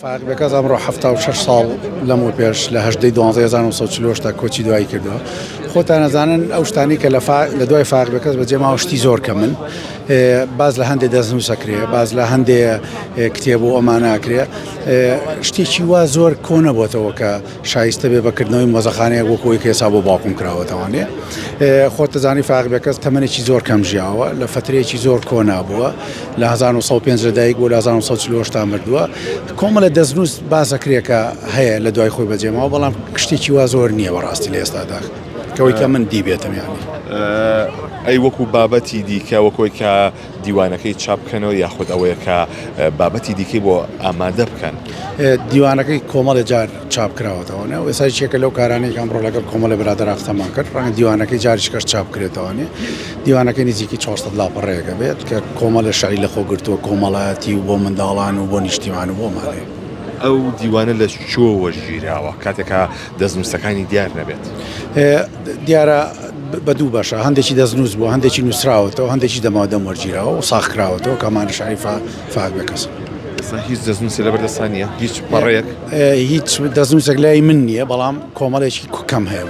فاقبەکە ئەمڕۆ 76 ساڵ لەمەوە پێش لە 12 تا کۆچی دوایی کردەوە. خۆتان نەزانن ئەو شتانی کە لە دوای فاقبەکەس بەجێ ماوە شتی زۆر کە من باز لە هەندێک دەستنووسەکرێ، باز لە هەندێک کتێب و ئەماناکرێ شتێکی وا زۆر کۆنە بۆتەوە کە شایستە بێ بەکردنەوەی مۆزەخانەیەک وەکەوەی کە ئێستا بۆ باوکم کراوەتەوانێ. خۆت دەزانی فاقبەکەس تەمەنێکی زۆر کەم ژیاوە، لە فترەیەکی زۆر کۆنا بووە، لە 1905 لەدایک بۆ لە 1940 تا مردووە. کۆمەڵە دەستنووس باسەکرێکە هەیە لە دوای خۆی بەجێماوە، بەڵام شتێکی وا زۆر نییە بەڕاستی لە ئێستادا کەوەی کە من دیبێتم یانی. ئەی وەکو بابەتی دیکە وەکۆی کە دیوانەکەی چاپ بکەنەوە یاخود ئەوەیە کە بابەتی دیکەی بۆ ئامادە بکەن. دیوانەکەی کۆمەڵە جار چاپ کراوەتەوەنێ و ئێستا چێکە لەو کارانەی ئەمڕۆ لەگەڵ کۆمەڵە برادر قسەمان کرد، ڕەنگە دیوانەکەی جاریشکەش چاپ کرێتەوەنێ. دیوانەکەی نزیکی 400 لاپەڕەیەکە بێت کە کۆمەڵە شعری لە خۆگرتووە، کۆمەڵایەتی و بۆ منداڵان و بۆ نیشتیمان و بۆ ماڵێ. ئەو دیوانە لە چۆ وەرگیراوە کاتێکە دەستنووسەکانی دیار نەبێت؟ دیارە بە دوو بەشە، هەندێکی دەستنووس بوو، هەندێکی نووسراوەتەوە، هەندێکی دەمادەم وەرگیراوە و ساختکراوەتەوە کەمانە شعری فاقبەکەس. هیچ دەستنووسێ لە بەردەستان نیە؟ هیچ پەڕەیەک؟ هیچ دەستنووسێک لای من نییە، بەڵام کۆمەڵێکی کەم هەیە.